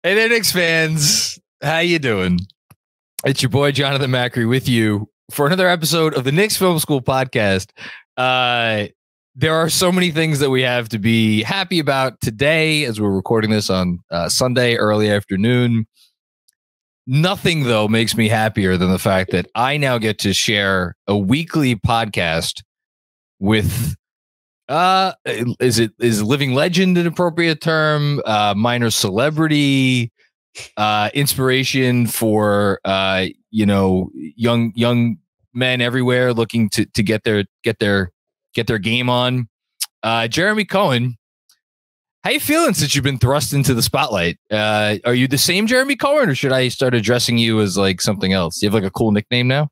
Hey there, Knicks fans. How you doing? It's your boy, Jonathan Macri, with you for another episode of the Knicks Film School Podcast. There are so many things that we have to be happy about today as we're recording this on Sunday, early afternoon. Nothing, though, makes me happier than the fact that I now get to share a weekly podcast with is living legend an appropriate term? Minor celebrity, inspiration for young men everywhere looking to get their game on. Jeremy Cohen, how you feeling since you've been thrust into the spotlight? Are you the same Jeremy Cohen, or should I start addressing you as like something else? Do you have like a cool nickname now?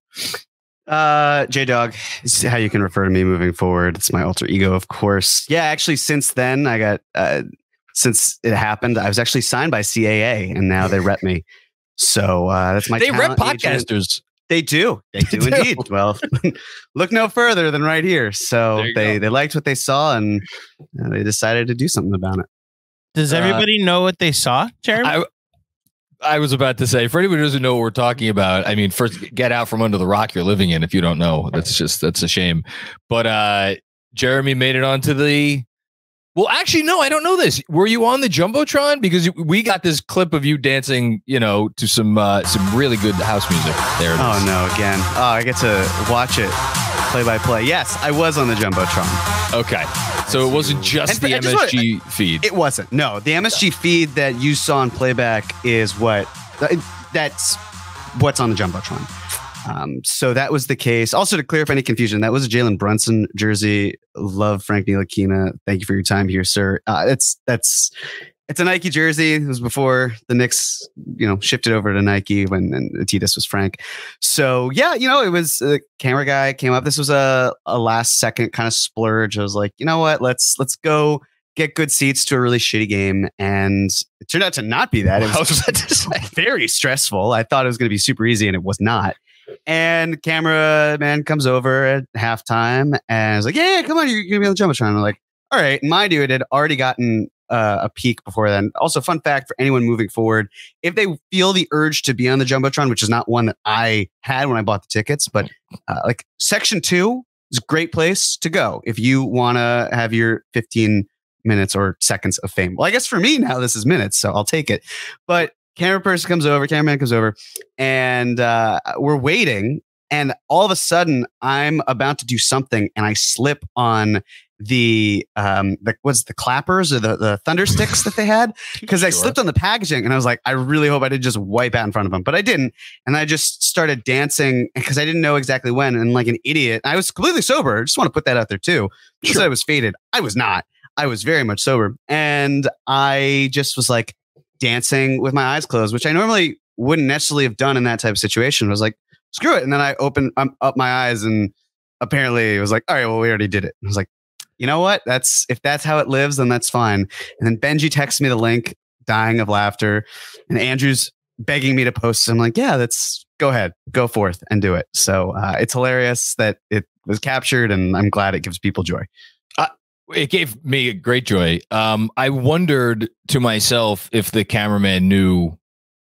J-Dog is how you can refer to me moving forward. It's my alter ego, of course. Yeah, actually, since then, I got since it happened, I was actually signed by CAA, and now they rep me. So that's my. They rep podcasters. Agent. They do indeed. Well, look no further than right here. So they liked what they saw, and they decided to do something about it. Does everybody know what they saw, Jeremy? I was about to say, for anybody who doesn't know what we're talking about, I mean, first, get out from under the rock you're living in if you don't know. That's a shame. But Jeremy made it onto the... Well, actually, no, I don't know this. Were you on the Jumbotron? Because we got this clip of you dancing, to some really good house music there. Oh, no, again. Oh, I get to watch it play by play. Yes, I was on the Jumbotron. Okay. So it wasn't just the MSG feed. It wasn't. No, the MSG feed that you saw in playback is that's what's on the Jumbotron. So that was the case. Also, to clear up any confusion, that was a Jalen Brunson jersey. Love Frank Ntilikina. Thank you for your time here, sir. It's a Nike jersey. It was before the Knicks, shifted over to Nike when Adidas was Frank. So yeah, it was a camera guy came up. This was a last second kind of splurge. I was like, you know what? Let's go get good seats to a really shitty game. And it turned out to not be that. It was very stressful. I thought it was going to be super easy, and it was not. And cameraman comes over at halftime and is like, yeah, come on, you're going to be on the Jumbotron. I'm like, all right. My dude had already gotten a peek before then. Also, fun fact for anyone moving forward, if they feel the urge to be on the Jumbotron, which is not one that I had when I bought the tickets, but like section 2 is a great place to go if you want to have your 15 minutes or seconds of fame. Well, I guess for me now this is minutes, so I'll take it. But cameraman comes over, and we're waiting, and all of a sudden I'm about to do something, and I slip on the clappers or the thunder sticks that they had, because I slipped on the packaging, and I was like, I really hope I didn't just wipe out in front of them, but I didn't. And I just started dancing because I didn't know exactly when, and like an idiot, I was completely sober. I just want to put that out there too. She said I was faded. I was not. I was very much sober, and I just was like dancing with my eyes closed, which I normally wouldn't necessarily have done in that type of situation. I was like, screw it. And then I opened up my eyes, and apparently it was like, all right, well, we already did it. I was like, you know what? If that's how it lives, then that's fine. And then Benji texts me the link, dying of laughter, and Andrew's begging me to post. I'm like, yeah, go ahead, go forth and do it. So it's hilarious that it was captured, and I'm glad it gives people joy. It gave me great joy. I wondered to myself if the cameraman knew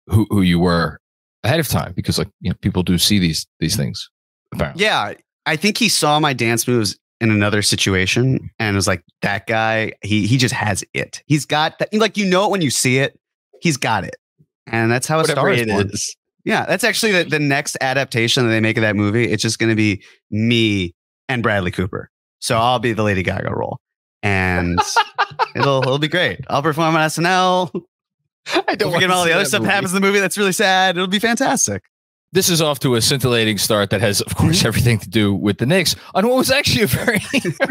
who you were ahead of time, because people do see these things. Apparently. Yeah, I think he saw my dance moves in another situation and was like, that guy, he just has it. He's got that, like, it when you see it. He's got it, and that's how a star is born. Yeah, that's actually the next adaptation that they make of that movie. It's just going to be me and Bradley Cooper. So I'll be the Lady Gaga role. And it'll be great. I'll perform on SNL. I don't forget all the other stuff that happens in the movie that's really sad. It'll be fantastic. This is off to a scintillating start that has, of course, everything to do with the Knicks on what was actually a very,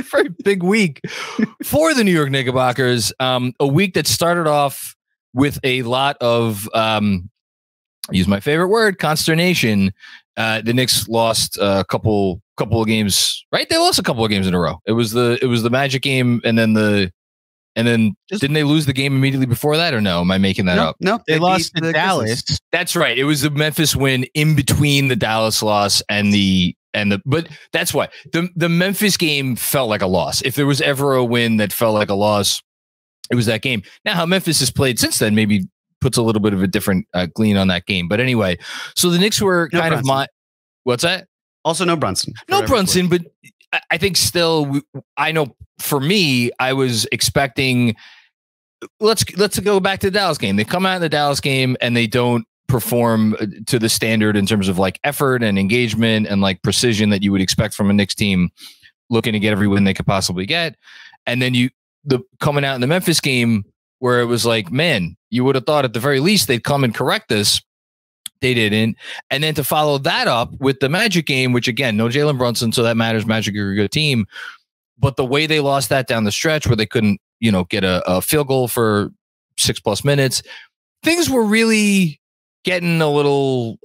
very big week for the New York Knickerbockers. A week that started off with a lot of, use my favorite word, consternation. The Knicks lost a couple of games, right? They lost a couple of games in a row. It was the Magic game, and then didn't they lose the game immediately before that, or no? Am I making that up? No, they lost to Dallas. That's right. It was the Memphis win in between the Dallas loss and but that's why the Memphis game felt like a loss. If there was ever a win that felt like a loss, it was that game. Now, how Memphis has played since then, maybe puts a little bit of a different glean on that game. But anyway, so the Knicks were kind of what's that? Also, no Brunson. No Brunson, but I think still, I know for me, I was expecting. Let's go back to the Dallas game. They come out of the Dallas game and they don't perform to the standard in terms of like effort and engagement and like precision that you would expect from a Knicks team looking to get every win they could possibly get. And then coming out in the Memphis game where it was like, man, you would have thought at the very least they'd come and correct this. They didn't. And then to follow that up with the Magic game, which again, no Jalen Brunson, so that matters. Magic are a good team. But the way they lost that down the stretch where they couldn't, get a field goal for 6+ minutes, things were really getting a little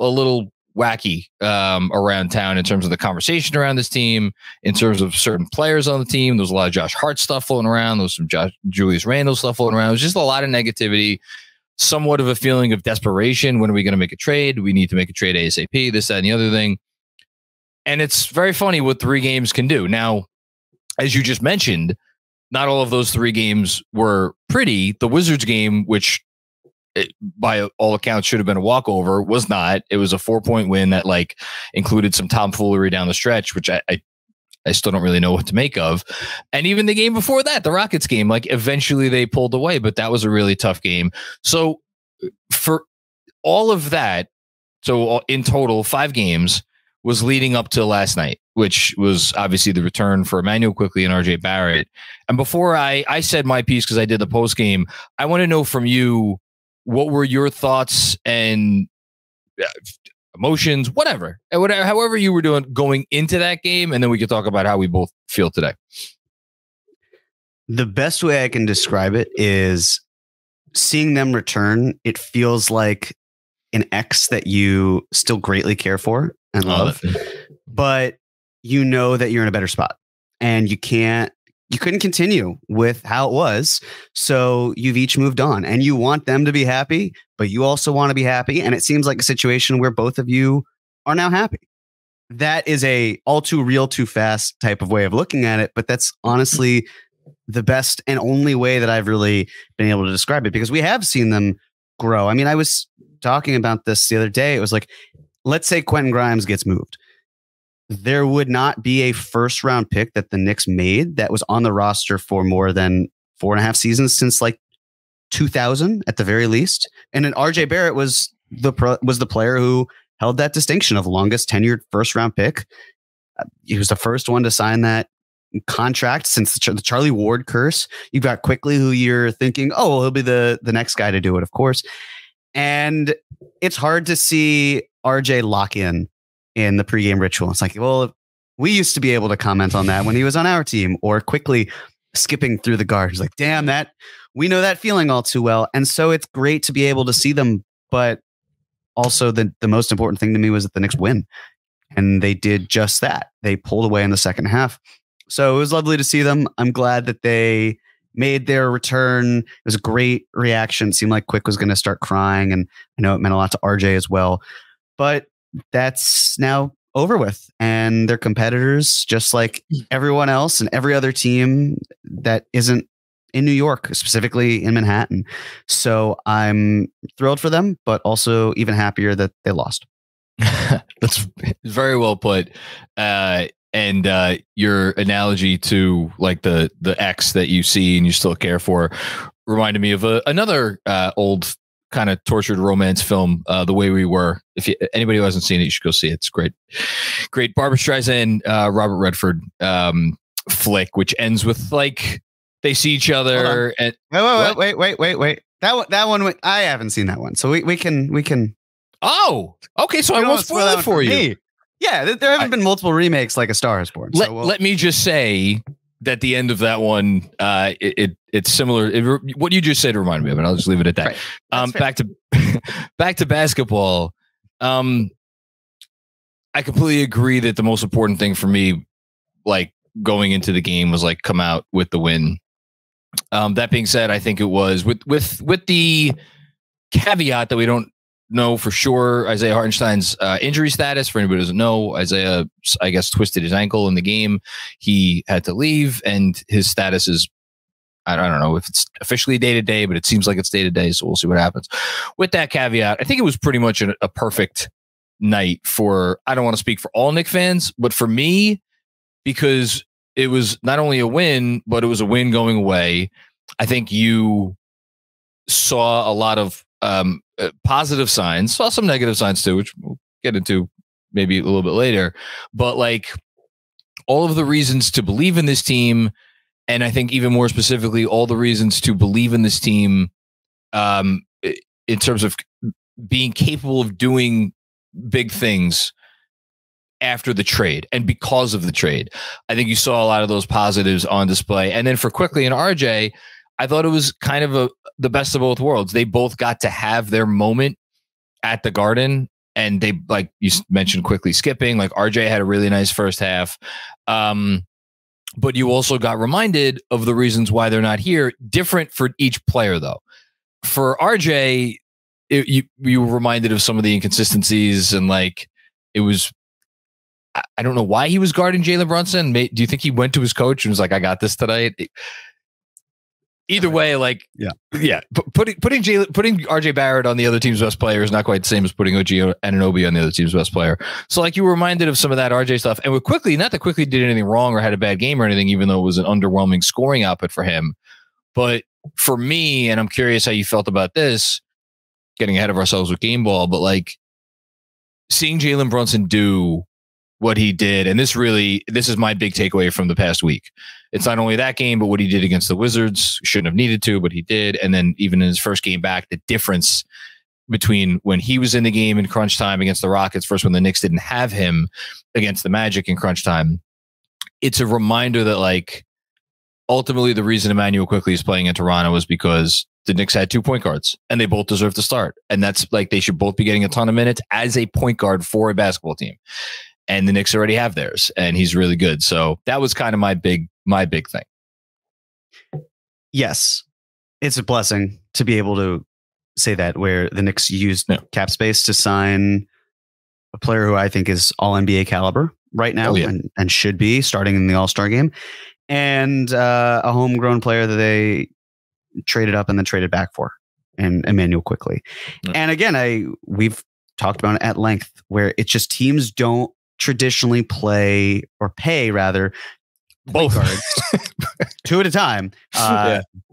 wacky around town in terms of the conversation around this team, in terms of certain players on the team. There was a lot of Josh Hart stuff floating around. There was some Julius Randle stuff floating around. It was just a lot of negativity, somewhat of a feeling of desperation. When are we going to make a trade? We need to make a trade ASAP, this, that, and the other thing. And it's very funny what 3 games can do. Now, as you just mentioned, not all of those 3 games were pretty. The Wizards game, which by all accounts should have been a walkover, was not. It was a 4-point win that like included some tomfoolery down the stretch, which I still don't really know what to make of. And even the game before that, the Rockets game, like eventually they pulled away, but that was a really tough game. So for all of that, so in total, 5 games was leading up to last night, which was obviously the return for Emmanuel Quickley and RJ Barrett. And before I said my piece, because I did the post game, I want to know from you, what were your thoughts and emotions, whatever, however you were doing going into that game, and then we could talk about how we both feel today. The best way I can describe it is seeing them return. It feels like an ex that you still greatly care for and love, but you know that you're in a better spot and you couldn't continue with how it was. So you've each moved on and you want them to be happy, but you also want to be happy. And it seems like a situation where both of you are now happy. That is a all too real, too fast type of way of looking at it. But that's honestly the best and only way that I've really been able to describe it, because we have seen them grow. I mean, I was talking about this the other day. It was like, let's say Quentin Grimes gets moved. There would not be a first-round pick that the Knicks made that was on the roster for more than 4.5 seasons since like 2000 at the very least. And then RJ Barrett was the player who held that distinction of longest tenured first-round pick. He was the first one to sign that contract since the Charlie Ward curse. You've got Quickley, who you're thinking, oh, well, he'll be the next guy to do it, of course. And it's hard to see RJ lock in the pregame ritual. It's like, well, we used to be able to comment on that when he was on our team, or Quickley skipping through the guard. He's like, damn, that we know that feeling all too well. And so it's great to be able to see them. But also the most important thing to me was that the Knicks win. And they did just that. They pulled away in the second half. So it was lovely to see them. I'm glad that they made their return. It was a great reaction. It seemed like Quick was going to start crying. And I know it meant a lot to RJ as well. But that's now over with, and they're competitors just like everyone else and every other team that isn't in New York, specifically in Manhattan. So I'm thrilled for them, but also even happier that they lost. That's very well put. And your analogy to like the ex that you see and you still care for reminded me of another old kind of tortured romance film, The Way We Were. If anybody who hasn't seen it, you should go see it. It's great. Barbra Streisand, Robert Redford flick, which ends with like they see each other. And wait. That one, I haven't seen that one, so we can. Oh, okay. So I won't spoil it for you. Me. Yeah, there haven't been multiple remakes like A Star Is Born. Let me just say that the end of that one, it's similar. What you just said reminded me of it. I'll just leave it at that. Right. Back to basketball. I completely agree that the most important thing for me, like going into the game, was like come out with the win. That being said, I think it was with the caveat that we don't know for sure Isaiah Hartenstein's injury status. For anybody who doesn't know, Isaiah, I guess, twisted his ankle in the game. He had to leave, and his status is I don't know if it's officially day to day, but it seems like it's day to day. So we'll see what happens. With that caveat, I think it was pretty much a perfect night for, I don't want to speak for all Knicks fans, but for me, because it was not only a win, but it was a win going away. I think you saw a lot of positive signs, saw some negative signs too, which we'll get into maybe a little bit later. But like all of the reasons to believe in this team, and I think even more specifically, all the reasons to believe in this team in terms of being capable of doing big things after the trade and because of the trade. I think you saw a lot of those positives on display. And then for Quickley and RJ, I thought it was kind of the best of both worlds. They both got to have their moment at the Garden, and they, like you mentioned, Quickley skipping. Like RJ had a really nice first half, but you also got reminded of the reasons why they're not here. Different for each player, though. For RJ, you were reminded of some of the inconsistencies, and like it was. I don't know why he was guarding Jalen Brunson. Do you think he went to his coach and was like, "I got this tonight"? Either way, like, yeah. Putting RJ Barrett on the other team's best player is not quite the same as putting OG Anunoby on the other team's best player. So, like, you were reminded of some of that RJ stuff. And with Quickley, not that Quickley did anything wrong or had a bad game or anything, even though it was an underwhelming scoring output for him. But for me, and I'm curious how you felt about this, getting ahead of ourselves with game ball, but like seeing Jalen Brunson do what he did, and this is my big takeaway from the past week. It's not only that game, but what he did against the Wizards. Shouldn't have needed to, but he did. And then even in his first game back, the difference between when he was in the game in crunch time against the Rockets versus when the Knicks didn't have him against the Magic in crunch time. It's a reminder that like ultimately the reason Emmanuel Quickley is playing in Toronto was because the Knicks had 2 point guards and they both deserve to start. And that's like, they should both be getting a ton of minutes as a point guard for a basketball team. And the Knicks already have theirs, and he's really good. So that was kind of my big thing. Yes, it's a blessing to be able to say that, where the Knicks used cap space to sign a player who I think is all NBA caliber right now and should be starting in the All-Star game, and a homegrown player that they traded up and then traded back for, and Emmanuel Quickley. Yeah. And again, we've talked about it at length, where it's just teams don't traditionally play or pay rather both guards 2 at a time,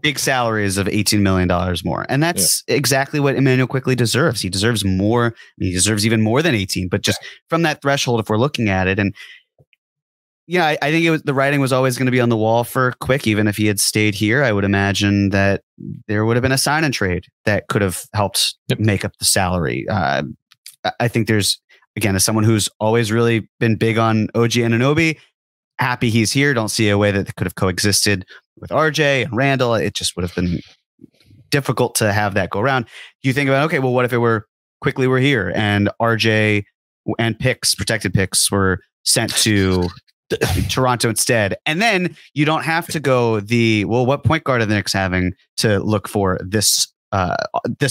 big salaries of $18 million more. And that's exactly what Emmanuel Quickley deserves. He deserves more. He deserves even more than 18, but just from that threshold, if we're looking at it. And I think the writing was always going to be on the wall for Quick. Even if he had stayed here, I would imagine that there would have been a sign and trade that could have helped make up the salary. I think there's, again, as someone who's always really been big on OG Anunoby, happy he's here. Don't see a way that could have coexisted with RJ and Randall. It just would have been difficult to have that go around. You think about, okay, well, what if it were Quickley were here and RJ and protected picks were sent to Toronto instead? And then you don't have to go what point guard are the Knicks having to look for this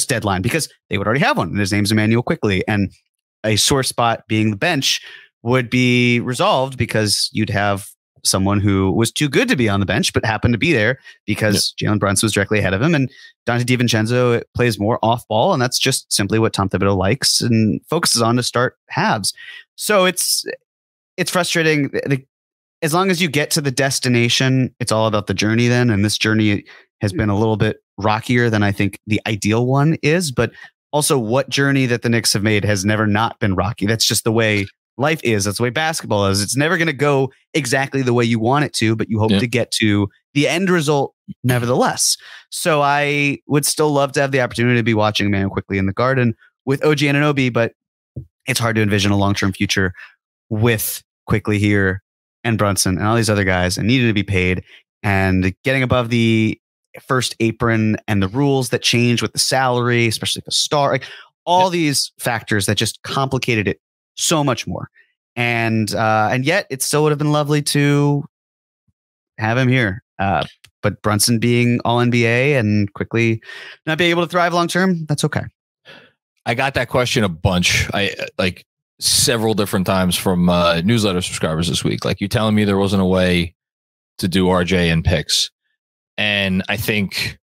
deadline, because they would already have one, and his name's Emmanuel Quickley, and a sore spot being the bench would be resolved because you'd have someone who was too good to be on the bench, but happened to be there because Jalen Brunson was directly ahead of him, and Dante DiVincenzo plays more off ball. And that's just simply what Tom Thibodeau likes and focuses on to start halves. So it's frustrating. As long as you get to the destination, it's all about the journey then. And this journey has been a little bit rockier than I think the ideal one is, but also what journey that the Knicks have made has never not been rocky. That's just the way life is. That's the way basketball is. It's never going to go exactly the way you want it to, but you hope to get to the end result nevertheless. So I would still love to have the opportunity to be watching Emmanuel Quickley in the Garden with OG Anunoby, but it's hard to envision a long-term future with Quickley here and Brunson and all these other guys, and needed to be paid, and getting above the first apron and the rules that change with the salary, especially the star, like all these factors that just complicated it so much more. And yet it still would have been lovely to have him here. But Brunson being all NBA and Quickley not being able to thrive long term, that's okay. I got that question a bunch. Like several different times from newsletter subscribers this week. Like, you telling me there wasn't a way to do RJ and picks. And I think,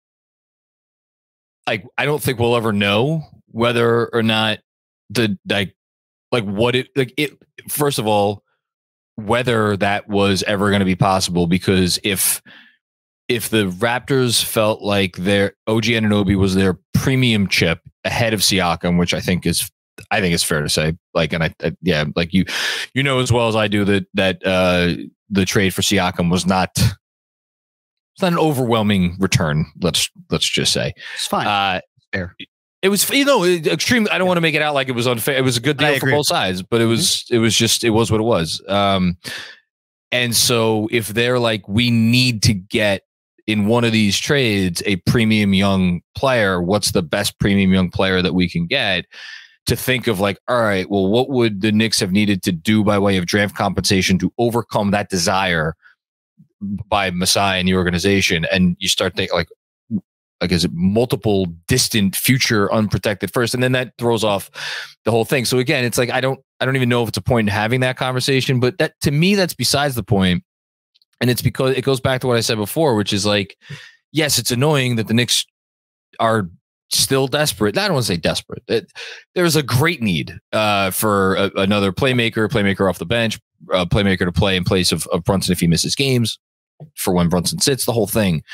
like, I don't think we'll ever know whether or not first of all, whether that was ever going to be possible, because if the Raptors felt like their OG Anunoby was their premium chip ahead of Siakam, which I think is fair to say, like, and like you know as well as I do that the trade for Siakam was not an overwhelming return. Let's just say it's fine. Fair. It was, extremely. I don't want to make it out like it was unfair. It was a good deal for both sides, but it was what it was. And so if they're like, we need to get in one of these trades a premium young player, what's the best premium young player that we can get? To think of like, all right, well, what would the Knicks have needed to do by way of draft compensation to overcome that desire by Masai and the organization? And you start thinking like, is it multiple distant future unprotected first? And then that throws off the whole thing. So again, it's like, I don't even know if it's a point in having that conversation, but that, to me, that's besides the point. And it's because it goes back to what I said before, which is like, yes, it's annoying that the Knicks are still desperate. I don't want to say desperate. There's a great need for another playmaker off the bench, playmaker to play in place of Brunson if he misses games, for when Brunson sits, the whole thing.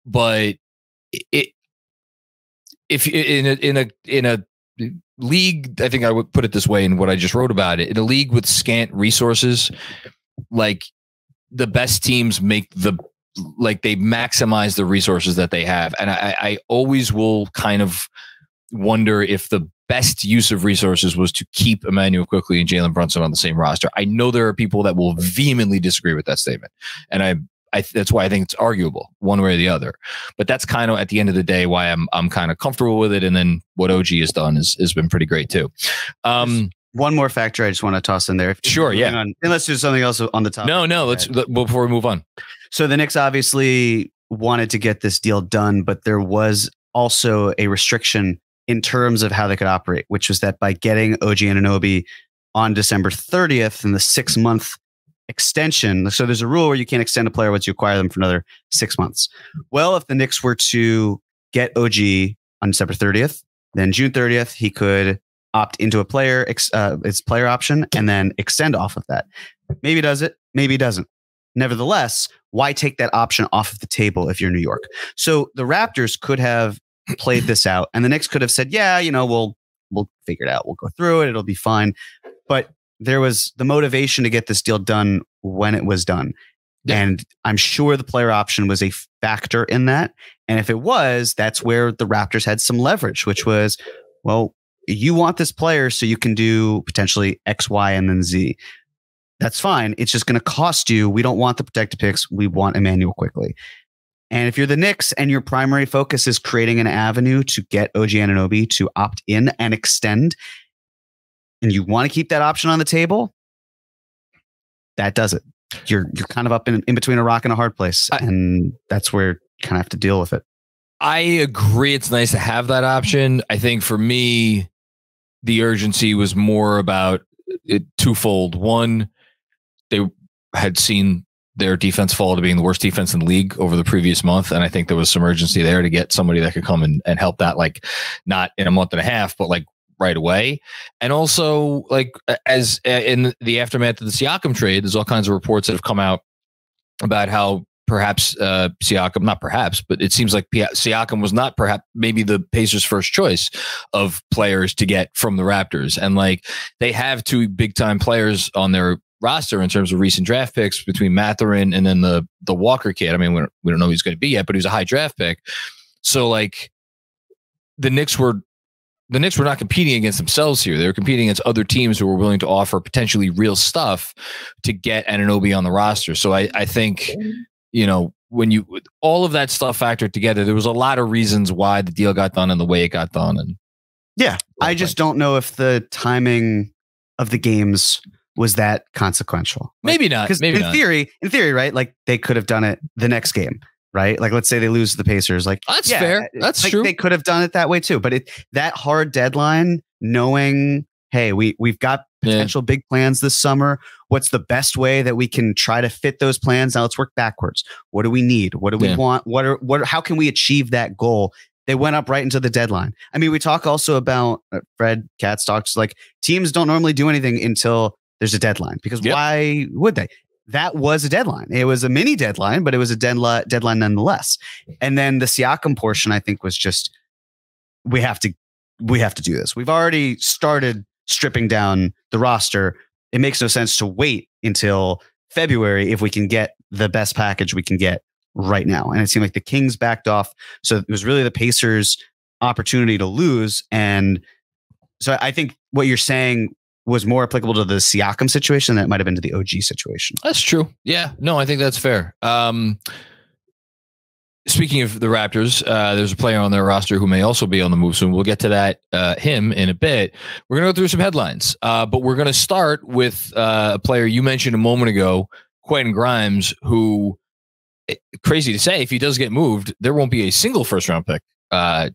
But if in a league, I think I would put it this way in what I just wrote about it, in a league with scant resources, like, the best teams they maximize the resources that they have. And I always will kind of wonder if the best use of resources was to keep Emmanuel Quickley and Jalen Brunson on the same roster. I know there are people that will vehemently disagree with that statement. And that's why I think it's arguable one way or the other, but that's kind of at the end of the day why I'm kind of comfortable with it. And then what OG has done has been pretty great too. One more factor I just want to toss in there. Sure, yeah. Unless there's something else on the top. No. Let's before we move on. So the Knicks obviously wanted to get this deal done, but there was also a restriction in terms of how they could operate, which was that by getting OG Anunoby on December 30th in the 6-month extension. So there's a rule where you can't extend a player once you acquire them for another 6 months. Well, if the Knicks were to get OG on December 30th, then June 30th, he could opt into a player, its player option, and then extend off of that. Maybe he does it, maybe he doesn't. Nevertheless, why take that option off of the table if you're New York? So the Raptors could have played this out, and the Knicks could have said, yeah, we'll figure it out. We'll go through it. It'll be fine. But there was the motivation to get this deal done when it was done. Yeah. And I'm sure the player option was a factor in that. And if it was, that's where the Raptors had some leverage, which was, well, you want this player so you can do potentially X, Y, and then Z. That's fine. It's just going to cost you. We don't want the protected picks. We want Emmanuel Quickley. And if you're the Knicks and your primary focus is creating an avenue to get OG Anunoby to opt in and extend, and you want to keep that option on the table, that does it. You're kind of up in between a rock and a hard place. And that's where you kind of have to deal with it. I agree. It's nice to have that option. I think for me, the urgency was more about it twofold. One, they had seen their defense fall to being the worst defense in the league over the previous month. And I think there was some urgency there to get somebody that could come and help that, like, not in a month and a half, but like right away. And also, like, as in the aftermath of the Siakam trade, there's all kinds of reports that have come out about how perhaps Siakam, not perhaps, but it seems like Siakam was not maybe the Pacers' first choice of players to get from the Raptors. And like, they have two big time players on their roster in terms of recent draft picks between Mathurin and then the Walker kid. I mean, we don't know who he's going to be yet, but he was a high draft pick. So like, the Knicks were not competing against themselves here. They were competing against other teams who were willing to offer potentially real stuff to get Anunoby on the roster. So I think, when all of that stuff factored together, there was a lot of reasons why the deal got done and the way it got done. And yeah, I just don't know if the timing of the games was that consequential. Maybe not. Because in theory, right? Like, they could have done it the next game, right? Like, let's say they lose to the Pacers. Like, that's fair. That's like, true. They could have done it that way too. But that hard deadline, knowing, hey, we've got potential big plans this summer. What's the best way that we can try to fit those plans? Now let's work backwards. What do we need? What do we want? How can we achieve that goal? They went up right into the deadline. I mean, we talk also about Fred Katz talks like teams don't normally do anything until there's a deadline because why would they? That was a deadline. It was a mini deadline, but it was a deadline nonetheless. And then the Siakam portion, I think, was just we have to do this. We've already started stripping down the roster. It makes no sense to wait until February if we can get the best package we can get right now. And it seemed like the Kings backed off. So it was really the Pacers' opportunity to lose. And so I think what you're saying was more applicable to the Siakam situation than it might have been to the OG situation. That's true. Yeah, no, I think that's fair. Speaking of the Raptors, there's a player on their roster who may also be on the move soon. We'll get to that, him in a bit. We're going to go through some headlines, but we're going to start with a player you mentioned a moment ago, Quentin Grimes, who, crazy to say, if he does get moved, there won't be a single first-round pick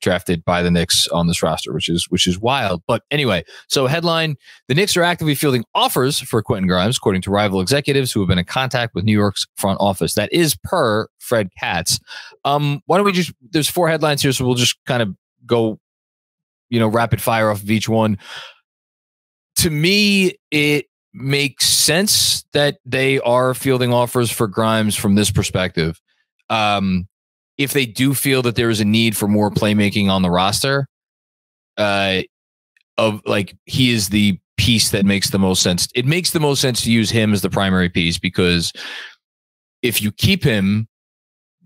drafted by the Knicks on this roster, which is wild. But anyway, so headline: the Knicks are actively fielding offers for Quentin Grimes, according to rival executives who have been in contact with New York's front office. That is per Fred Katz. Why don't we there's 4 headlines here, so we'll just kind of go, rapid fire off of each one. To me, it makes sense that they are fielding offers for Grimes from this perspective. If they do feel that there is a need for more playmaking on the roster, he is the piece that makes the most sense. It makes the most sense to use him as the primary piece because if you keep him,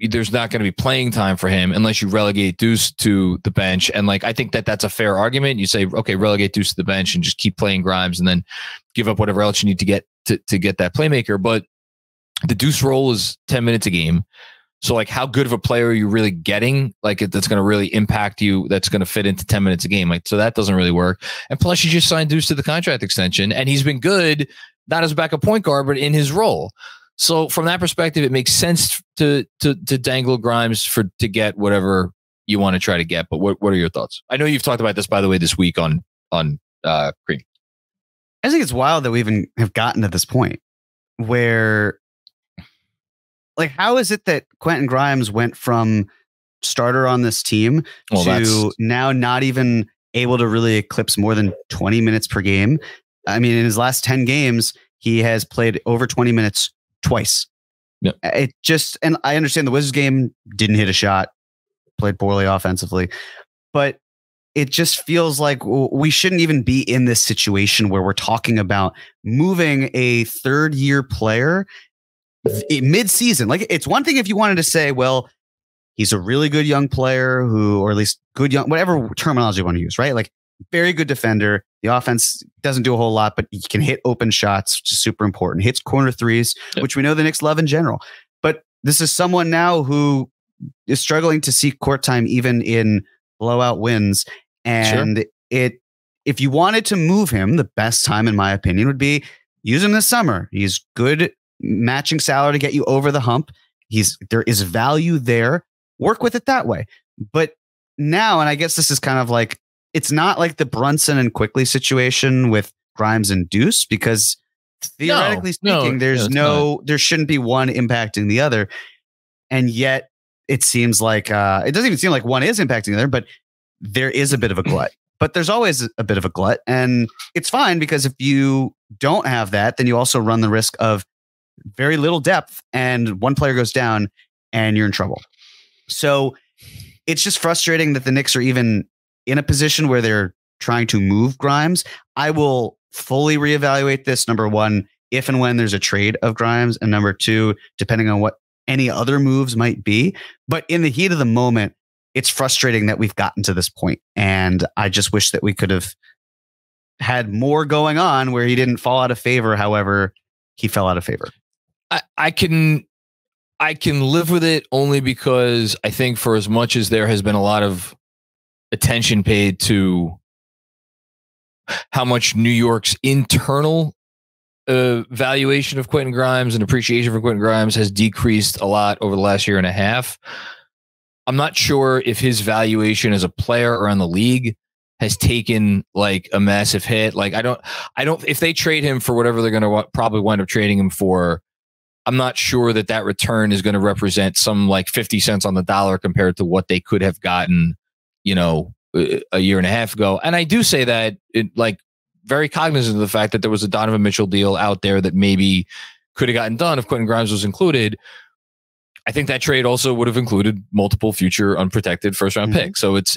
there's not going to be playing time for him unless you relegate Deuce to the bench. And I think that's a fair argument. You say, okay, relegate Deuce to the bench and just keep playing Grimes and then give up whatever else you need to get to get that playmaker. But the Deuce role is 10 minutes a game. So how good of a player are you really getting? That's going to really impact you. That's going to fit into 10 minutes a game. So that doesn't really work. And plus you just signed Deuce to the contract extension and he's been good, not as a backup point guard, but in his role. So from that perspective, it makes sense to dangle Grimes to get whatever you want to try to get. But what are your thoughts? I know you've talked about this, by the way, this week on Cream. I think it's wild that we even have gotten to this point where, how is it that Quentin Grimes went from starter on this team to now not even able to really eclipse more than 20 minutes per game? I mean, in his last 10 games, he has played over 20 minutes twice. Yep. And I understand the Wizards game didn't hit a shot, played poorly offensively, but it just feels like we shouldn't even be in this situation where we're talking about moving a third-year player mid-season. It's one thing if you wanted to say, well, he's a really good young player or at least good young, whatever terminology you want to use, right? Very good defender. The offense doesn't do a whole lot, but he can hit open shots, which is super important. Hits corner threes, which we know the Knicks love in general. But this is someone now who is struggling to see court time even in blowout wins. And if you wanted to move him, the best time, in my opinion, would be use him this summer. He's good matching salary to get you over the hump. There is value there. Work with it that way. But now, and I guess this is kind of it's not like the Brunson and Quickly situation with Grimes and Deuce, because theoretically speaking, there shouldn't be one impacting the other. And yet it seems like it doesn't even seem like one is impacting the other, but there is a bit of a glut. But there's always a bit of a glut, and it's fine because if you don't have that, then you also run the risk of very little depth and one player goes down and you're in trouble. So it's just frustrating that the Knicks are even in a position where they're trying to move Grimes. I will fully reevaluate this, number one, if and when there's a trade of Grimes, and number two, depending on what any other moves might be. But in the heat of the moment, it's frustrating that we've gotten to this point. And I just wish that we could have had more going on where he didn't fall out of favor. However, he fell out of favor. I can live with it only because I think for as much as there has been a lot of attention paid to how much New York's internal valuation of Quentin Grimes and appreciation for Quentin Grimes has decreased a lot over the last year and a half, I'm not sure if his valuation as a player around the league has taken like a massive hit. Like I don't, if they trade him for whatever they're going to probably wind up trading him for, I'm not sure that return is going to represent some like 50 cents on the dollar compared to what they could have gotten, a year and a half ago. And I do say that very cognizant of the fact that there was a Donovan Mitchell deal out there that maybe could have gotten done if Quentin Grimes was included. I think that trade also would have included multiple future unprotected first round picks. So it's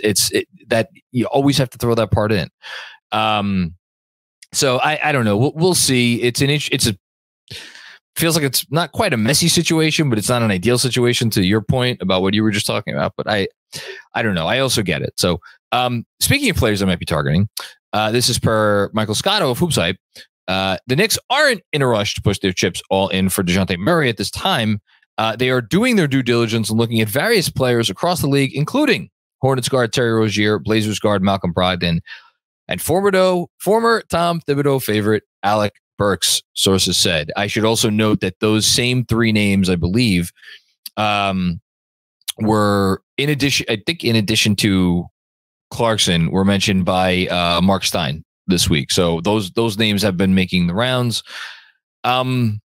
that you always have to throw that part in. So I don't know. We'll see. Feels like it's not quite a messy situation, but it's not an ideal situation to your point about what you were just talking about. But I don't know. I also get it. So speaking of players I might be targeting, this is per Michael Scotto of Hoops Hype. The Knicks aren't in a rush to push their chips all in for DeJounte Murray at this time. They are doing their due diligence and looking at various players across the league, including Hornets guard Terry Rozier, Blazers guard Malcolm Brogdon, and former Tom Thibodeau favorite Alec Burks, sources said. I should also note that those same three names, I believe, were in addition to Clarkson, were mentioned by Mark Stein this week. So those names have been making the rounds. I'm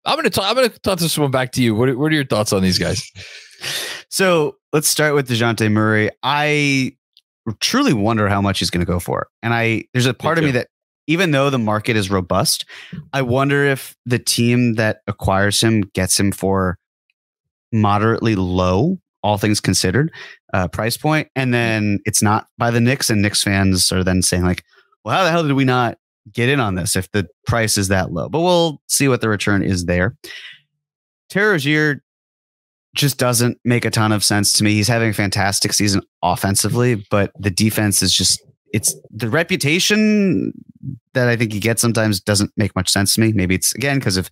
going to toss this one back to you. What are your thoughts on these guys? So let's start with DeJounte Murray. I truly wonder how much he's going to go for. And there's a part of me that, even though the market is robust, I wonder if the team that acquires him gets him for moderately low, all things considered, price point. And then it's not by the Knicks, and Knicks fans are then saying like, well, how the hell did we not get in on this if the price is that low? But we'll see what the return is there. Terry Rozier just doesn't make a ton of sense to me. He's having a fantastic season offensively, but the defense is just, it's the reputation that I think he gets sometimes doesn't make much sense to me. Maybe it's, again, because of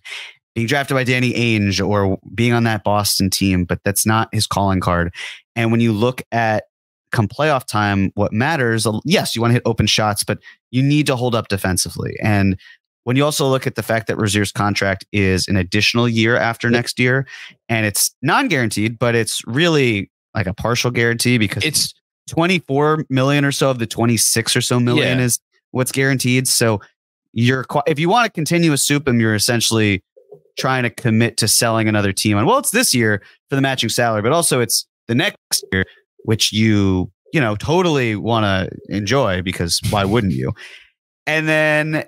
being drafted by Danny Ainge or being on that Boston team, but that's not his calling card. And when you look at come playoff time, what matters, yes, you want to hit open shots, but you need to hold up defensively. And when you also look at the fact that Rozier's contract is an additional year after next year, and it's non-guaranteed, but it's really like a partial guarantee because it's 24 million or so of the 26 or so million is what's guaranteed. So if you want to continue to soup him, you're essentially trying to commit to selling another team. And well, it's this year for the matching salary, but also it's the next year, which you totally want to enjoy, because why wouldn't you? And then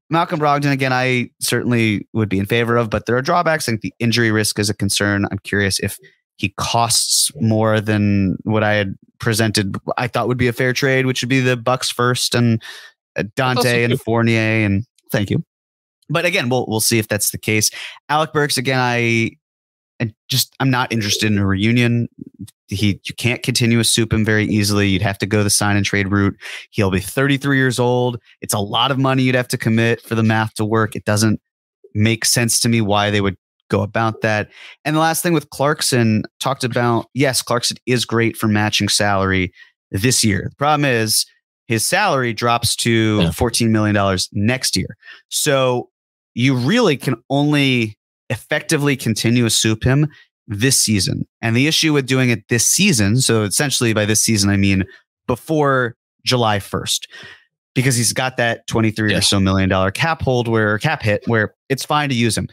Malcolm Brogdon, again, I certainly would be in favor of, but there are drawbacks. I think the injury risk is a concern. I'm curious if he costs more than what I had presented. I thought would be a fair trade, which would be the Bucks first and Dante and Fournier. And thank you. But again, we'll see if that's the case. Alec Burks, again, I'm not interested in a reunion. You can't continue to soup him very easily. You'd have to go the sign and trade route. He'll be 33 years old. It's a lot of money you'd have to commit for the math to work. It doesn't make sense to me why they would go about that. And the last thing with Clarkson, talked about, yes, Clarkson is great for matching salary this year. The problem is his salary drops to $14 million next year. So you really can only effectively continue to soup him this season. And the issue with doing it this season, so essentially by this season, I mean before July 1st, because he's got that $23 or so million cap hit where it's fine to use him.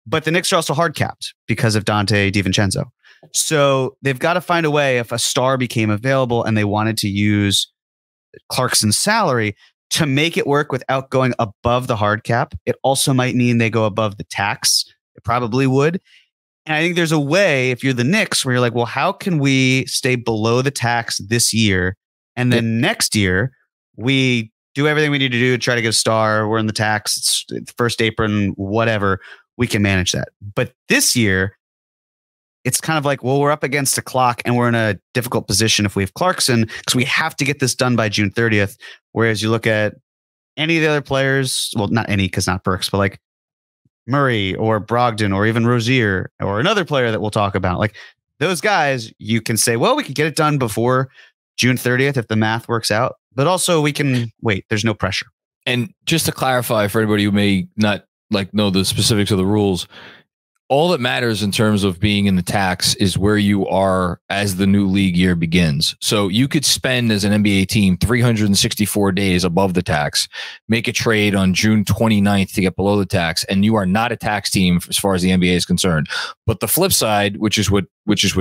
But the Knicks are also hard capped because of Dante DiVincenzo. So they've got to find a way, if a star became available and they wanted to use Clarkson's salary, to make it work without going above the hard cap. It also might mean they go above the tax. It probably would. And I think there's a way, if you're the Knicks, where you're like, well, how can we stay below the tax this year? And then next year, we do everything we need to do to try to get a star. We're in the tax, it's first apron, whatever. We can manage that. But this year, it's kind of like, well, we're up against the clock and we're in a difficult position if we have Clarkson, because we have to get this done by June 30th. Whereas you look at any of the other players, well, not any, because not Burks, but like Murray or Brogdon or even Rozier or another player that we'll talk about, like those guys, you can say, well, we can get it done before June 30th if the math works out, but also we can wait. There's no pressure. And just to clarify for anybody who may not know the specifics of the rules, all that matters in terms of being in the tax is where you are as the new league year begins. So you could spend as an NBA team 364 days above the tax, make a trade on June 29th to get below the tax, and you are not a tax team as far as the NBA is concerned. But the flip side, which is what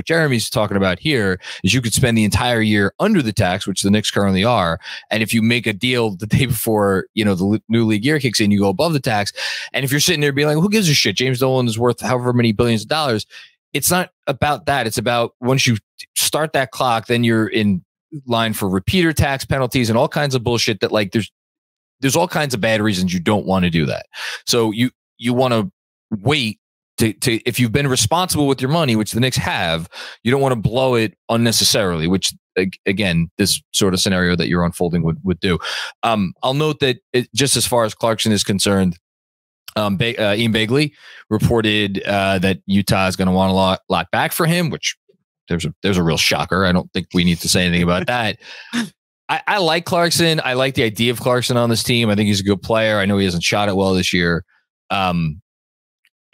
Jeremy's talking about here, is you could spend the entire year under the tax, which the Knicks currently are. And if you make a deal the day before, the new league year kicks in, you go above the tax. And if you're sitting there being like, who gives a shit? James Dolan is worth however many billions of dollars. It's not about that. It's about once you start that clock, then you're in line for repeater tax penalties and all kinds of bullshit that like there's all kinds of bad reasons you don't want to do that. So you want to wait to if you've been responsible with your money, which the Knicks have, you don't want to blow it unnecessarily, which again, this sort of scenario that you're unfolding would do. I'll note that just as far as Clarkson is concerned, Ian Begley reported that Utah is going to want a lot back for him, which there's a real shocker. I don't think we need to say anything about that. I like Clarkson. I like the idea of Clarkson on this team. I think he's a good player. I know he hasn't shot it well this year.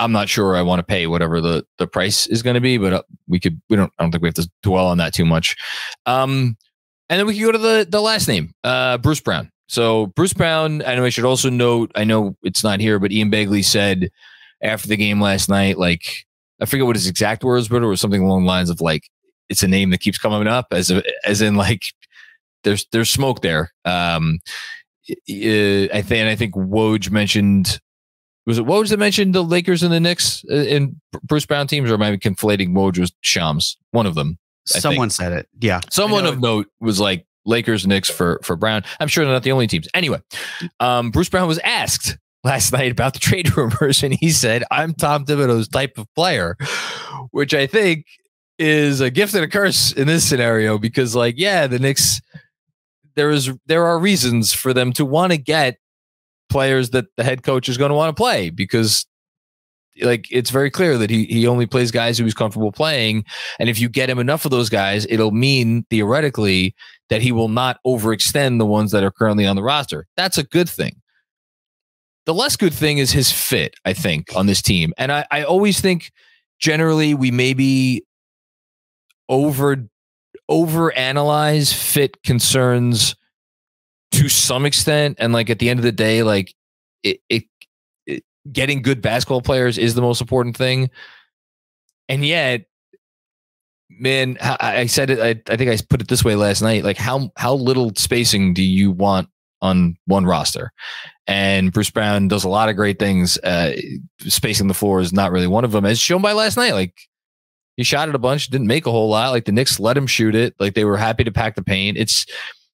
I'm not sure I want to pay whatever the price is going to be, but I don't think we have to dwell on that too much. And then we can go to the last name, Bruce Brown. So Bruce Brown, I know I should also note, I know it's not here, but Ian Begley said after the game last night, like, I forget what his exact words, but it was something along the lines of like, it's a name that keeps coming up as in like, there's smoke there. I think Woj mentioned, was it Woj that mentioned the Lakers and the Knicks in Bruce Brown teams, or am I conflating Woj with Shams? One of them. Someone said it. Yeah. Someone of note was like, Lakers, Knicks for Brown. I'm sure they're not the only teams. Anyway, Bruce Brown was asked last night about the trade rumors, and he said, "I'm Tom Thibodeau's type of player," which I think is a gift and a curse in this scenario because, like, yeah, the Knicks, there are reasons for them to want to get players that the head coach is going to want to play because, like, it's very clear that he only plays guys who he's comfortable playing. And if you get him enough of those guys, it'll mean theoretically that he will not overextend the ones that are currently on the roster. That's a good thing. The less good thing is his fit, I think, on this team. And I always think generally we maybe overanalyze fit concerns to some extent. And like at the end of the day, like it getting good basketball players is the most important thing. And yet, man, I said it, I think I put it this way last night, like how little spacing do you want on one roster? And Bruce Brown does a lot of great things. Spacing the floor is not really one of them, as shown by last night. Like, he shot it a bunch, didn't make a whole lot. Like, the Knicks let him shoot it. Like, they were happy to pack the paint.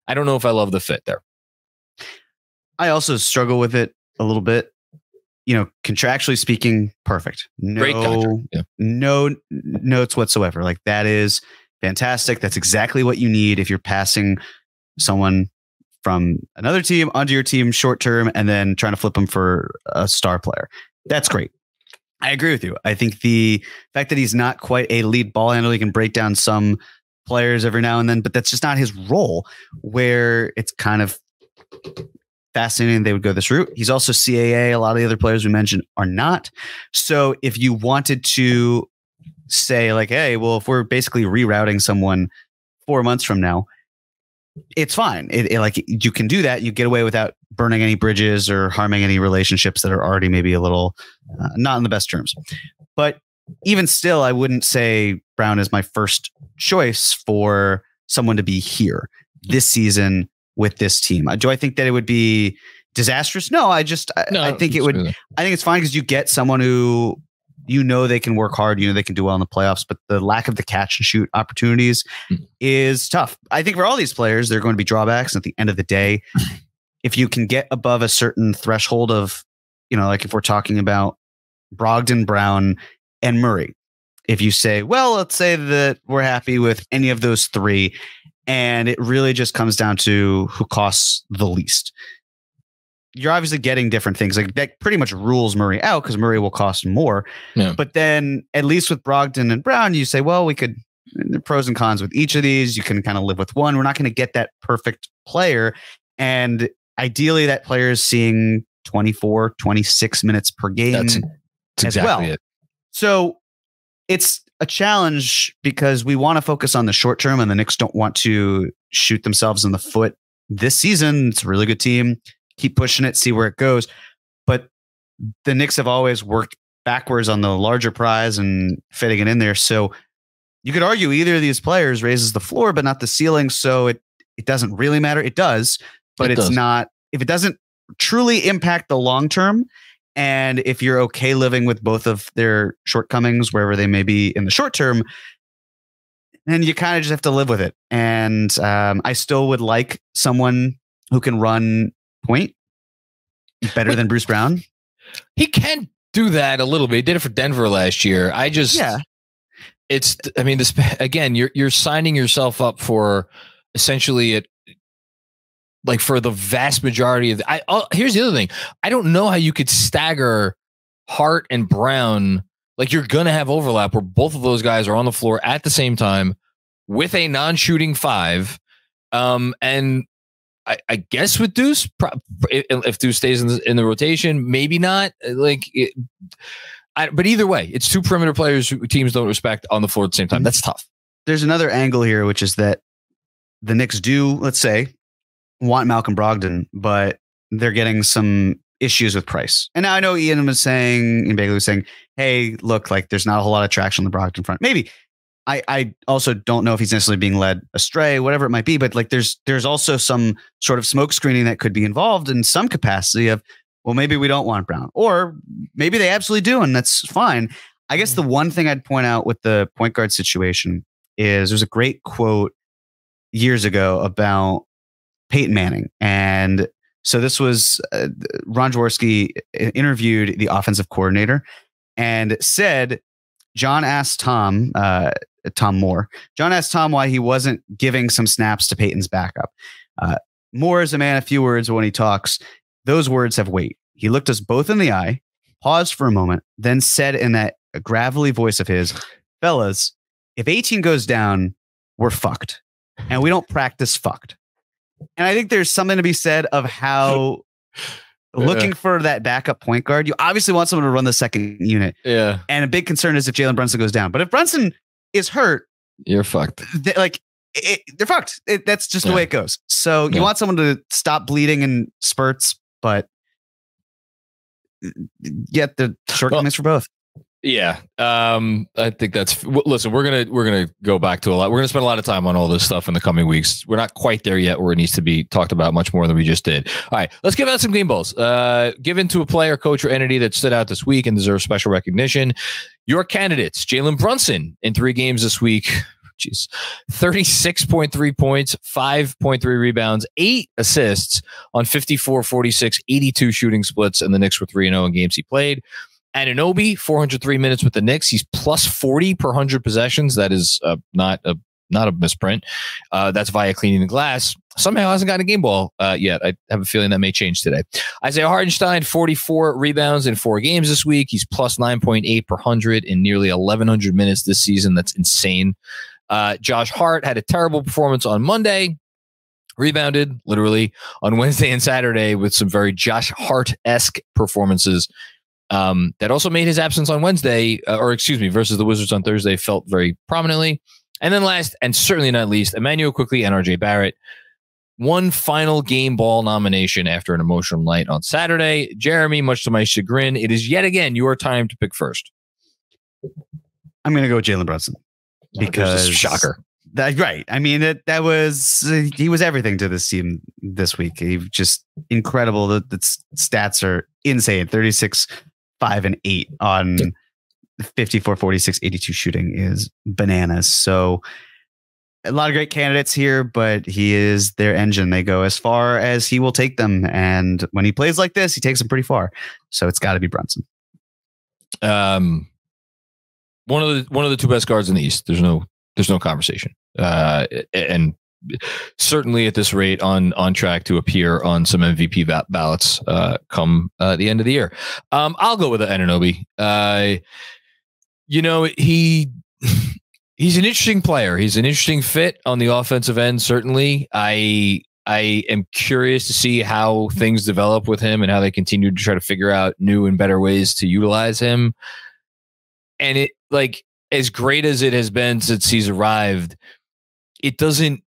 I don't know if I love the fit there. I also struggle with it a little bit. Contractually speaking, perfect. Great contract. Yeah. No notes whatsoever. Like, that is fantastic. That's exactly what you need if you're passing someone from another team onto your team short term and then trying to flip them for a star player. That's great. I agree with you. I think the fact that he's not quite a lead ball handler, he can break down some players every now and then, but that's just not his role, where it's kind of fascinating they would go this route. He's also CAA. A lot of the other players we mentioned are not. So if you wanted to say like, hey, well, if we're basically rerouting someone 4 months from now, it's fine. Like, you can do that. You get away without burning any bridges or harming any relationships that are already maybe a little not in the best terms. But even still, I wouldn't say Brown is my first choice for someone to be here this season with this team. Do I think that it would be disastrous? No, I think it would. I think it's fine because you get someone who they can work hard, they can do well in the playoffs, but the lack of the catch and shoot opportunities is tough. I think for all these players, there are going to be drawbacks. At the end of the day, if you can get above a certain threshold of, like if we're talking about Brogdon, Brown, and Murray, if you say, well, let's say that we're happy with any of those three, and it really just comes down to who costs the least. You're obviously getting different things. Like, that pretty much rules Murray out because Murray will cost more. Yeah. But then at least with Brogdon and Brown, you say, well, we could, the pros and cons with each of these, you can kind of live with one. We're not going to get that perfect player. And ideally that player is seeing 24, 26 minutes per game. That's exactly it. So it's a challenge because we want to focus on the short term, and the Knicks don't want to shoot themselves in the foot this season. It's a really good team. Keep pushing it, see where it goes. But the Knicks have always worked backwards on the larger prize and fitting it in there. So you could argue either of these players raises the floor, but not the ceiling. So it doesn't really matter. It does, but it's not, if it doesn't truly impact the long term, and if you're okay living with both of their shortcomings, wherever they may be in the short term, then you kind of just have to live with it. And I still would like someone who can run point better than Bruce Brown. He can do that a little bit. He did it for Denver last year. It's, I mean, this again, you're signing yourself up for essentially it. Like for the vast majority of here's the other thing. I don't know how you could stagger Hart and Brown. Like you're going to have overlap where both of those guys are on the floor at the same time with a non-shooting five. And I guess with Deuce, if Deuce stays in the rotation, maybe not. But either way, it's two perimeter players who teams don't respect on the floor at the same time. That's tough. There's another angle here, which is that the Knicks do, let's say, want Malcolm Brogdon, but they're getting some issues with price. And now I know Ian was saying, and Bagley was saying, hey, look, like there's not a whole lot of traction on the Brogdon front. Maybe. I also don't know if he's necessarily being led astray, whatever it might be, but like there's also some sort of smoke screening that could be involved in some capacity of, well, maybe we don't want Brown, or maybe they absolutely do, and that's fine. I guess the one thing I'd point out with the point guard situation is there's a great quote years ago about Peyton Manning. And so this was Ron Jaworski interviewed the offensive coordinator and said, John asked Tom Moore why he wasn't giving some snaps to Peyton's backup. Moore is a man of few words, but when he talks, those words have weight. He looked us both in the eye, paused for a moment, then said in that gravelly voice of his, fellas, if 18 goes down, we're fucked. And we don't practice fucked. And I think there's something to be said of how looking for that backup point guard, you obviously want someone to run the second unit. Yeah. And a big concern is if Jalen Brunson goes down. But if Brunson is hurt, you're fucked. They're fucked. That's just the way it goes. So you want someone to stop bleeding in spurts, but get the shortcomings for both. Yeah. I think that's, listen, we're going to go back to a lot. We're going to spend a lot of time on all this stuff in the coming weeks. We're not quite there yet where it needs to be talked about much more than we just did. All right, let's give out some game balls. Given to a player, coach, or entity that stood out this week and deserves special recognition. Your candidates: Jalen Brunson in 3 games this week. Jeez, 36.3 points, 5.3 rebounds, 8 assists on 54, 46, 82 shooting splits, and the Knicks were 3-0 in games he played. Anunoby, 403 minutes with the Knicks. He's plus 40 per 100 possessions. That is not a misprint. That's via cleaning the glass. Somehow hasn't gotten a game ball yet. I have a feeling that may change today. Isaiah Hartenstein, 44 rebounds in 4 games this week. He's plus 9.8 per 100 in nearly 1,100 minutes this season. That's insane. Josh Hart had a terrible performance on Monday. Rebounded, literally, on Wednesday and Saturday with some very Josh Hart-esque performances. That also made his absence on Wednesday, versus the Wizards on Thursday, felt very prominently. And then last, and certainly not least, Emmanuel Quickley and RJ Barrett. One final game ball nomination after an emotional night on Saturday. Jeremy, much to my chagrin, it is yet again your time to pick first. I'm going to go with Jalen Brunson because shocker. Right. I mean, he was everything to this team this week. He was just incredible. The stats are insane. 36, 5, and 8 on 54, 46, 82 shooting is bananas. So a lot of great candidates here, but he is their engine. They go as far as he will take them. And when he plays like this, he takes them pretty far. So it's got to be Brunson. One of the 2 best guards in the East. There's no conversation. And certainly at this rate on track to appear on some MVP ballots come the end of the year. I'll go with Anunoby. He's an interesting player. He's an interesting fit on the offensive end. Certainly, I am curious to see how things develop with him and how they continue to try to figure out new and better ways to utilize him. And it, like, as great as it has been since he's arrived, it doesn't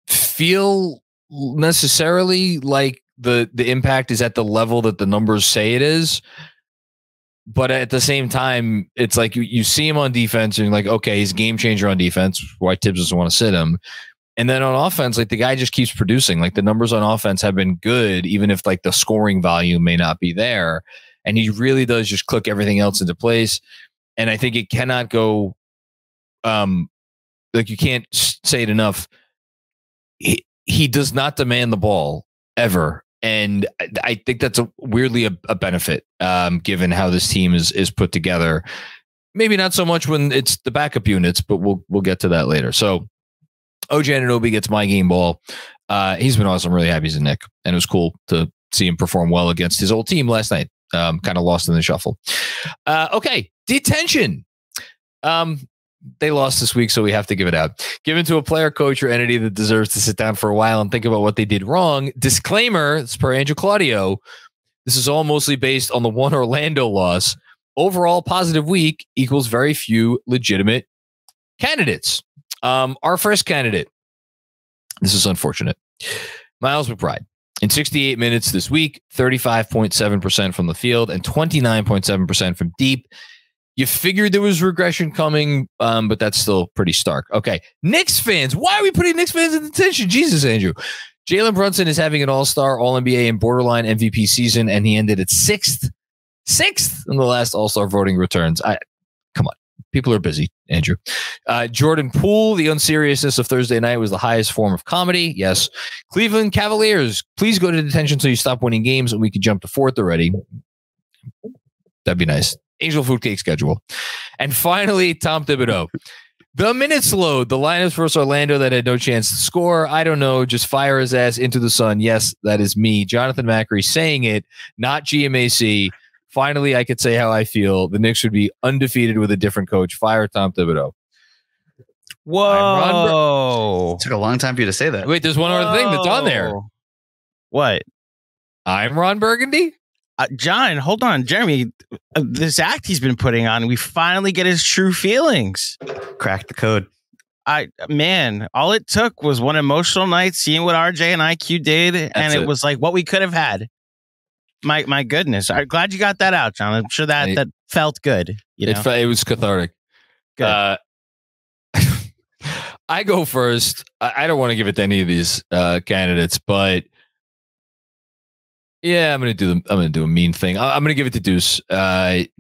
feel necessarily like the impact is at the level that the numbers say it is. But at the same time, it's like you see him on defense and you're like, okay, he's a game changer on defense. Why Tibbs doesn't want to sit him. And then on offense, like, the guy just keeps producing. Like, the numbers on offense have been good, even if like the scoring volume may not be there. And he really does just click everything else into place. And I think it cannot go, like, you can't say it enough. He does not demand the ball ever. And I think that's weirdly a benefit, given how this team is put together. Maybe not so much when it's the backup units, but we'll get to that later. So OG Anunoby gets my game ball. He's been awesome. I'm really happy he's a Knick, and it was cool to see him perform well against his old team last night. Kind of lost in the shuffle. Okay, detention. They lost this week, so we have to give it out. Given to a player, coach, or entity that deserves to sit down for a while and think about what they did wrong. Disclaimer, it's per Andrew Claudio. This is all mostly based on the one Orlando loss. Overall, positive week equals very few legitimate candidates. Our first candidate, this is unfortunate. Miles McBride. In 68 minutes this week, 35.7% from the field and 29.7% from deep. You figured there was regression coming, but that's still pretty stark. Okay, Knicks fans. Why are we putting Knicks fans in detention? Jesus, Andrew. Jalen Brunson is having an all-star, all-NBA, and borderline MVP season, and he ended at sixth in the last all-star voting returns. Come on. People are busy, Andrew. Jordan Poole, the unseriousness of Thursday night was the highest form of comedy. Yes. Cleveland Cavaliers, please go to detention so you stop winning games and we can jump to fourth already. That'd be nice. Angel Food Cake schedule. And finally, Tom Thibodeau. The minutes load. The Lions versus Orlando that had no chance to score. I don't know. Just fire his ass into the sun. Yes, that is me. Jonathan Macri saying it, not GMAC. Finally, I could say how I feel. The Knicks would be undefeated with a different coach. Fire Tom Thibodeau. Whoa. It took a long time for you to say that. Wait, there's one other thing that's on there. What? I'm Ron Burgundy. John, hold on. Jeremy, this act he's been putting on, we finally get his true feelings. Crack the code. Man, all it took was one emotional night seeing what RJ and IQ did, and it was like what we could have had. My goodness. I'm glad you got that out, John. I'm sure that felt good. You know? It was cathartic. Good. I go first. I don't want to give it to any of these candidates, but yeah, I'm going to do a mean thing. I'm going to give it to Deuce,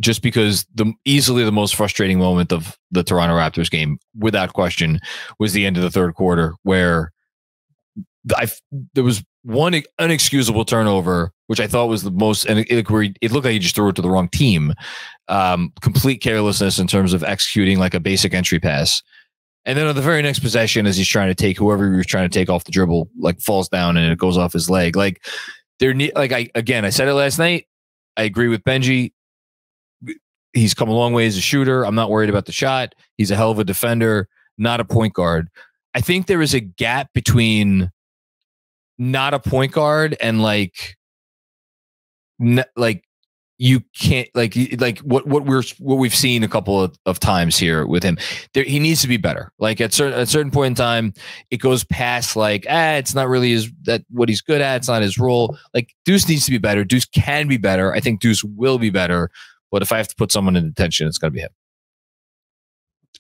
just because easily the most frustrating moment of the Toronto Raptors game, without question, was the end of the third quarter, where there was one unexcusable turnover, which I thought was the most, and it looked like he just threw it to the wrong team. Complete carelessness in terms of executing like a basic entry pass. And then on the very next possession, as he's trying to take whoever he was trying to take off the dribble, like falls down and it goes off his leg. Like I said it last night. I agree with Benji. He's come a long way as a shooter. I'm not worried about the shot. He's a hell of a defender, not a point guard. I think there is a gap between not a point guard and you can't what we've seen a couple of times here with him. He needs to be better. Like at a certain point in time, it goes past it's not really what he's good at. It's not his role. Like Deuce needs to be better. Deuce can be better. I think Deuce will be better. But if I have to put someone in detention, it's going to be him.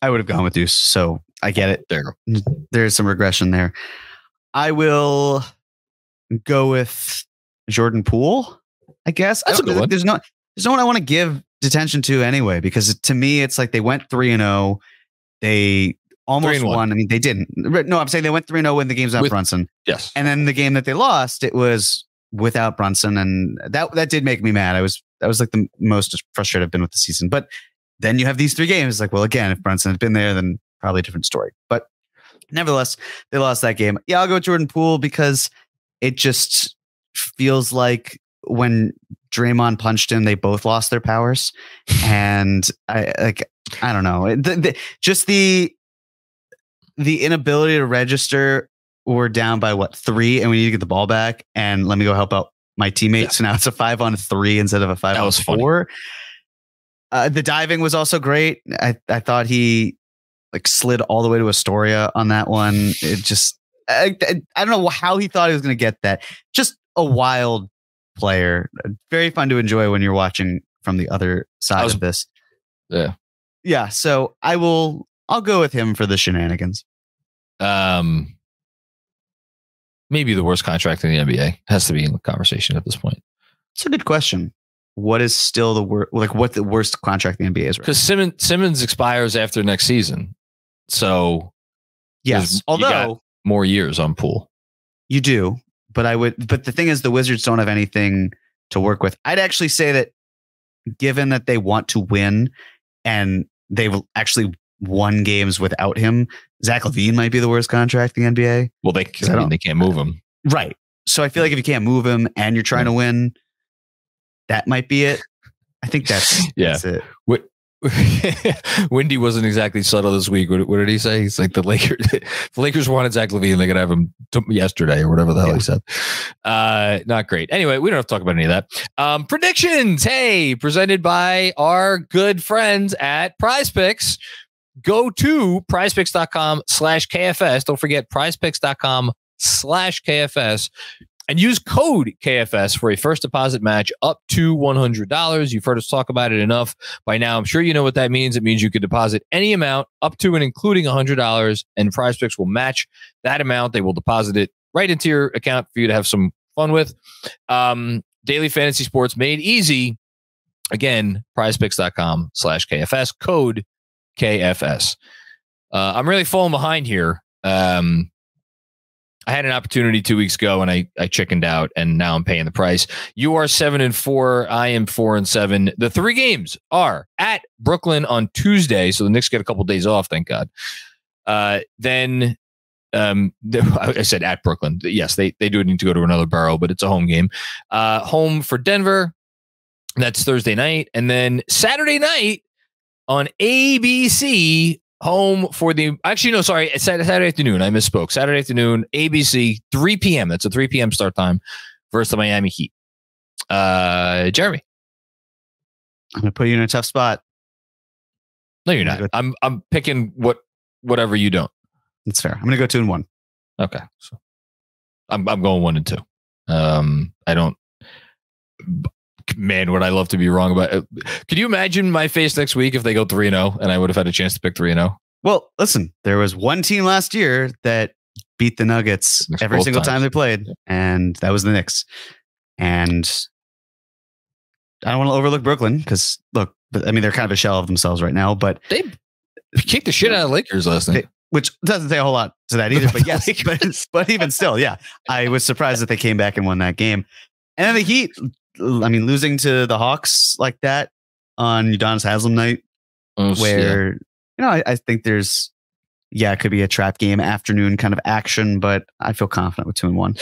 I would have gone with Deuce, so I get it. There you go. There's some regression there. I will go with Jordan Poole, I guess. That's a good one. There's no one I want to give detention to anyway, because to me, it's like they went 3-0. They almost won. I mean, they didn't. No, I'm saying they went 3-0 when the game's without Brunson. Yes. And then the game that they lost, it was without Brunson. And that did make me mad. That was like the most frustrated I've been with the season. But then you have these 3 games. Like, well, again, if Brunson had been there, then probably a different story. But nevertheless, they lost that game. Yeah, I'll go with Jordan Poole because it just feels like when Draymond punched him, they both lost their powers. And I don't know. Just the inability to register. We're down by 3, and we need to get the ball back. And let me go help out my teammates. Yeah. So now it's a 5-on-3 instead of a 5-on-4. The diving was also great. I thought he like slid all the way to Astoria on that one. It just, I don't know how he thought he was going to get that. Just a wild player. Very fun to enjoy when you're watching from the other side of this. Yeah. Yeah. So I'll go with him for the shenanigans. Maybe the worst contract in the NBA. Has to be in the conversation at this point. It's a good question. What is still the worst? Like, what the worst contract in the NBA is? Because Simmons expires after next season, so yes. Although more years on Poole, you do. But But the thing is, the Wizards don't have anything to work with. I'd actually say that, given that they want to win, and they've actually won games without him, Zach LaVine might be the worst contract in the NBA. Well, they can't move him, right? So I feel like if you can't move him and you're trying to win, that might be it. I think that's it. Wendy wasn't exactly subtle this week. What did he say? He's like, the Lakers wanted Zach LaVine. They could have him yesterday or whatever the hell he said. Not great. Anyway, we don't have to talk about any of that. Predictions. Hey, presented by our good friends at Prize Picks. Go to prizepicks.com/KFS. Don't forget prizepicks.com/KFS. And use code KFS for a first deposit match up to $100. You've heard us talk about it enough by now. I'm sure you know what that means. It means you could deposit any amount up to and including $100, and PrizePicks will match that amount. They will deposit it right into your account for you to have some fun with. Daily fantasy sports made easy. Again, prizepicks.com/KFS, code KFS. I'm really falling behind here. I had an opportunity 2 weeks ago and I chickened out, and now I'm paying the price. You are 7-4. I am 4-7. The 3 games are at Brooklyn on Tuesday. So the Knicks get a couple of days off. Thank God. Then I said at Brooklyn. Yes, they do need to go to another borough, but it's a home game. Home for Denver. That's Thursday night. And then Saturday night on ABC, home for Saturday afternoon. I misspoke. Saturday afternoon, ABC, 3 p.m. That's a 3 p.m. start time versus the Miami Heat. Jeremy. I'm going to put you in a tough spot. No, you're not. I'm picking whatever you don't. That's fair. I'm going to go 2-1. Okay. So I'm going 1-2. I don't. Man, would I love to be wrong about it. Could you imagine my face next week if they go 3-0 and I would have had a chance to pick 3-0? Well, listen, there was one team last year that beat the Nuggets every single time they played, and that was the Knicks. And I don't want to overlook Brooklyn because, look, I mean, they're kind of a shell of themselves right now, but they kicked the shit out of Lakers last night. Which doesn't say a whole lot to that either, but yes, but even still, yeah, I was surprised that they came back and won that game. And then the Heat, I mean, losing to the Hawks like that on Udonis Haslem night, I think there's, it could be a trap game afternoon kind of action, but I feel confident with 2-1.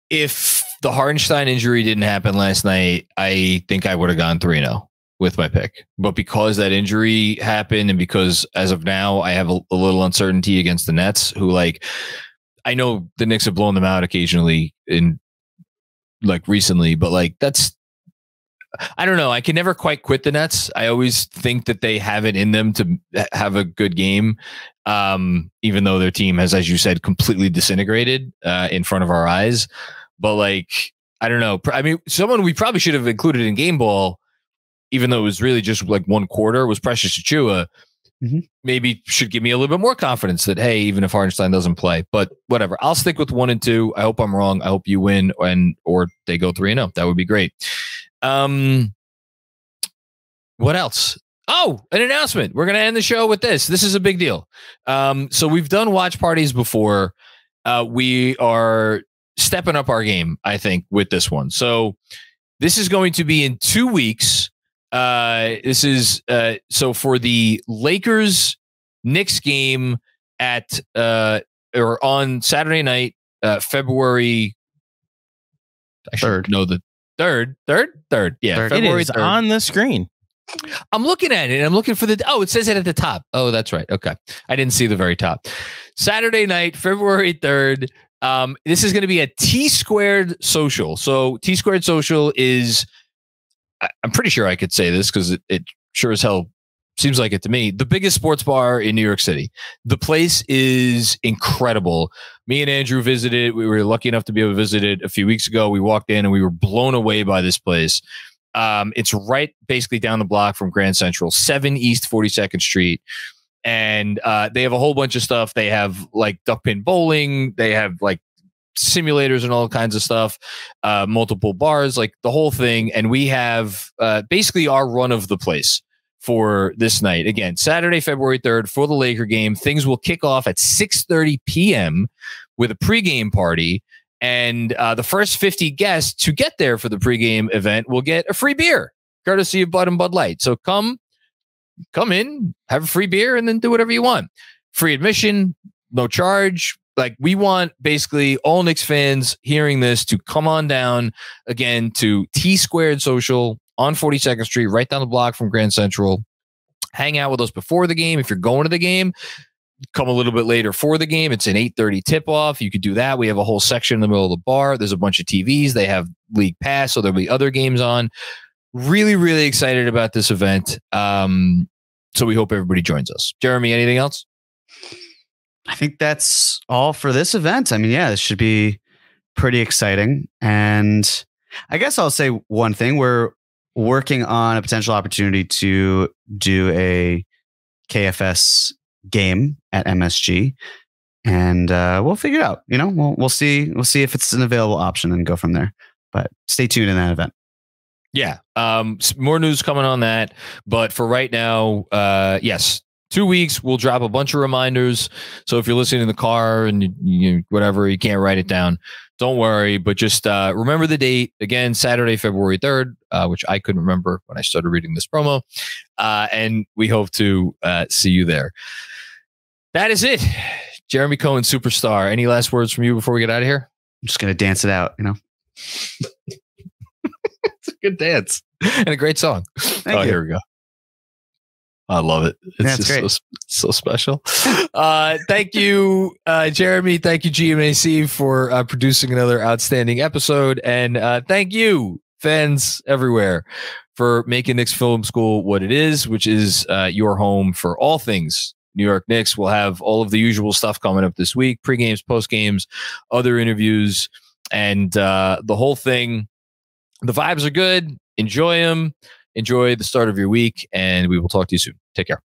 If the Hartenstein injury didn't happen last night, I think I would have gone 3-0 with my pick. But because that injury happened, and because as of now, I have a little uncertainty against the Nets, who, like, I know the Knicks have blown them out occasionally recently, but I don't know. I can never quite quit the Nets. I always think that they have it in them to have a good game, even though their team has, as you said, completely disintegrated in front of our eyes. But I don't know. I mean, someone we probably should have included in Game Ball, even though it was really just one quarter, was Precious Achiuwa. Mm-hmm. Maybe should give me a little bit more confidence that, hey, even if Hartenstein doesn't play, but whatever. I'll stick with 1-2. I hope I'm wrong. I hope you win or they go 3-0. That would be great. What else? Oh, an announcement. We're going to end the show with this. This is a big deal. So we've done watch parties before. We are stepping up our game, I think, with this one. So this is going to be in 2 weeks. This is so for the Lakers Knicks game at or on Saturday night, February. I should know the third. Yeah, February 3rd. On the screen. I'm looking at it. I'm looking for it says it at the top. Oh, that's right. Okay, I didn't see the very top. Saturday night, February 3rd. This is going to be a T-squared social. So T-squared social is. I'm pretty sure I could say this because it sure as hell seems like it to me, the biggest sports bar in New York City. The place is incredible. Me and Andrew visited. We were lucky enough to be able to visit it a few weeks ago. We walked in and we were blown away by this place. It's right basically down the block from Grand Central, 7 East 42nd Street. And they have a whole bunch of stuff. They have like duck pin bowling. They have like simulators and all kinds of stuff, multiple bars, like the whole thing. And we have basically our run of the place for this night. Again, Saturday, February 3rd for the Laker game. Things will kick off at 6:30 p.m. with a pregame party. And the first 50 guests to get there for the pregame event will get a free beer, courtesy of Bud and Bud Light. So come in, have a free beer, and then do whatever you want. Free admission, no charge. Like, we want basically all Knicks fans hearing this to come on down again to T Squared Social on 42nd Street, right down the block from Grand Central. Hang out with us before the game. If you're going to the game, come a little bit later for the game. It's an 8:30 tip-off. You could do that. We have a whole section in the middle of the bar. There's a bunch of TVs. They have League Pass, so there'll be other games on. Really, really excited about this event. So we hope everybody joins us. Jeremy, anything else? I think that's all for this event. I mean, yeah, this should be pretty exciting. And I guess I'll say one thing. We're working on a potential opportunity to do a KFS game at MSG, and we'll figure it out. You know, we'll see if it's an available option and go from there. But stay tuned in that event. Yeah, more news coming on that. But for right now, yes, 2 weeks. We'll drop a bunch of reminders. So if you're listening in the car and you whatever, you can't write it down, don't worry. But just remember the date again, Saturday, February 3rd, which I couldn't remember when I started reading this promo. And we hope to see you there. That is it. Jeremy Cohen, superstar. Any last words from you before we get out of here? I'm just going to dance it out, you know. It's a good dance and a great song. Thank you. Here we go. I love it. It's just so special. Thank you, Jeremy. Thank you, GMAC, for producing another outstanding episode. And thank you, fans everywhere, for making Knicks Film School what it is, which is your home for all things New York Knicks. We'll have all of the usual stuff coming up this week, pre-games, post-games, other interviews, and the whole thing. The vibes are good. Enjoy them. Enjoy the start of your week, and we will talk to you soon. Take care.